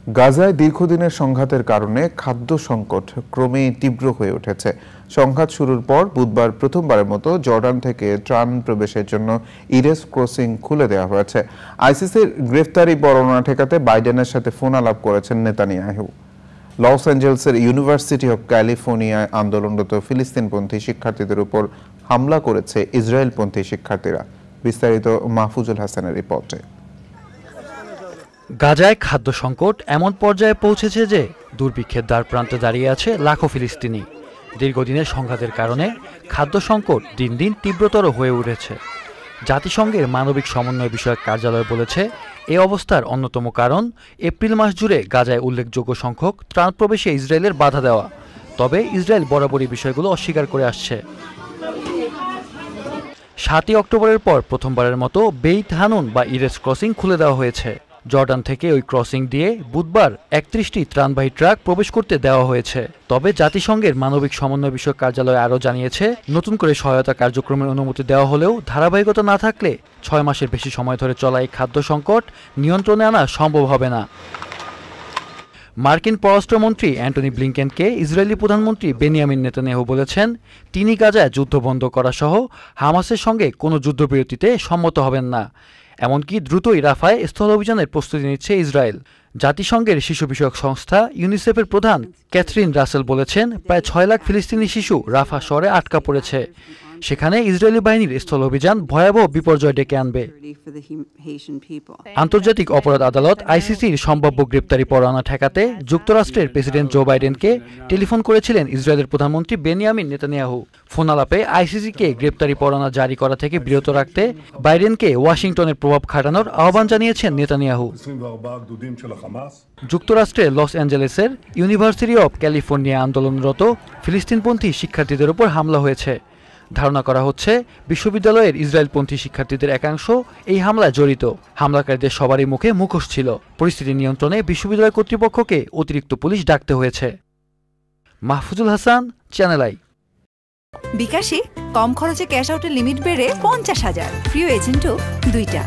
গাজায় দীর্ঘদিনের সংঘাতের কারণে খাদ্য সংকট ক্রমেই তীব্র হয়ে উঠেছে। সংঘাত শুরুর পর বুধবার প্রথমবারের মতো জর্ডান থেকে ত্রাণ প্রবেশের জন্য ইরেস ক্রসিং খুলে দেওয়া হয়েছে। আইসিসির গ্রেফতারি পরোয়ানা ঠেকাতে বাইডেনের সাথে ফোন আলাপ করেছেন নেতানিয়াহু। লস অ্যাঞ্জেলসের ইউনিভার্সিটি অব ক্যালিফোর্নিয়ায় আন্দোলনরত ফিলিস্তিনপন্থী শিক্ষার্থীদের উপর হামলা করেছে ইসরায়েলপন্থী শিক্ষার্থীরা। বিস্তারিত মাহফুজুল হাসানের রিপোর্টে। গাজায় খাদ্য সংকট এমন পর্যায়ে পৌঁছেছে যে দুর্ভিক্ষের দ্বার প্রান্তে দাঁড়িয়ে আছে লাখো ফিলিস্তিনি। দীর্ঘদিনের সংঘাতের কারণে খাদ্য সংকট দিন দিন তীব্রতর হয়ে উঠেছে। জাতিসংঘের মানবিক সমন্বয় বিষয়ক কার্যালয় বলেছে, এই অবস্থার অন্যতম কারণ এপ্রিল মাস জুড়ে গাজায় উল্লেখযোগ্য সংখ্যক ত্রাণ প্রবেশে ইসরায়েলের বাধা দেওয়া। তবে ইসরায়েল বরাবরই বিষয়গুলো অস্বীকার করে আসছে। 7ই অক্টোবরের পর প্রথমবারের মতো বেইত হানুন বা ইরেস ক্রসিং খুলে দেওয়া হয়েছে। জর্ডান থেকে ওই ক্রসিং দিয়ে বুধবার 31টি ত্রাণবাহী ট্রাক প্রবেশ করতে দেওয়া হয়েছে। তবে জাতিসংঘের মানবিক সমন্বয় বিষয়ক কার্যালয় আরও জানিয়েছে, নতুন করে সহায়তা কার্যক্রমের অনুমতি দেওয়া হলেও ধারাবাহিকতা না থাকলে 6 মাসের বেশি সময় ধরে চলা এই খাদ্য সংকট নিয়ন্ত্রণে আনা সম্ভব হবে না। মার্কিন পররাষ্ট্রমন্ত্রী অ্যান্টনি ব্লিংকেনকে ইসরায়েলি প্রধানমন্ত্রী বেনিয়ামিন নেতানিয়াহু বলেছেন, তিনি গাজায় যুদ্ধ বন্ধ করা সহ হামাসের সঙ্গে কোনো যুদ্ধবিরতিতে সম্মত হবেন না। এমনকি দ্রুতই রাফায় স্থল অভিযানের প্রস্তুতি নিচ্ছে ইসরায়েল। জাতিসংঘের শিশু বিষয়ক সংস্থা ইউনিসেফের প্রধান ক্যাথরিন রাসেল বলেছেন, প্রায় 6 লাখ ফিলিস্তিনি শিশু রাফা শহরে আটকা পড়েছে। সেখানে ইসরায়েলি বাহিনীর স্থল অভিযান ভয়াবহ বিপর্যয় ডেকে আনবে। আন্তর্জাতিক অপরাধ আদালত আইসিসির সম্ভাব্য গ্রেপ্তারি পরোয়ানা ঠেকাতে যুক্তরাষ্ট্রের প্রেসিডেন্ট জো বাইডেনকে টেলিফোন করেছিলেন ইসরায়েলের প্রধানমন্ত্রী বেনিয়ামিন নেতানিয়াহু। ফোন আলাপে আইসিসিকে গ্রেপ্তারি পরোয়ানা জারি করা থেকে বিরত রাখতে বাইডেনকে ওয়াশিংটনের প্রভাব খাটানোর আহ্বান জানিয়েছেন নেতানিয়াহু। যুক্তরাষ্ট্রের লস অ্যাঞ্জেলেসের ইউনিভার্সিটি অব ক্যালিফোর্নিয়া আন্দোলনরত ফিলিস্তিনপন্থী শিক্ষার্থীদের উপর হামলা হয়েছে। ধারণা করা হচ্ছে বিশ্ববিদ্যালয়ের ইসরায়েলপন্থী শিক্ষার্থীদের একাংশ এই হামলায় জড়িত। হামলাকারীদের সবারই মুখে মুখোশ ছিল। পরিস্থিতি নিয়ন্ত্রণে বিশ্ববিদ্যালয় কর্তৃপক্ষকে অতিরিক্ত পুলিশ ডাকতে হয়েছে। Mahfuzul Hasan, channel I. বিকাশে কম খরচে ক্যাশ আউটের লিমিট বেড়ে 50,000, প্রিয় এজেন্টও 2টা।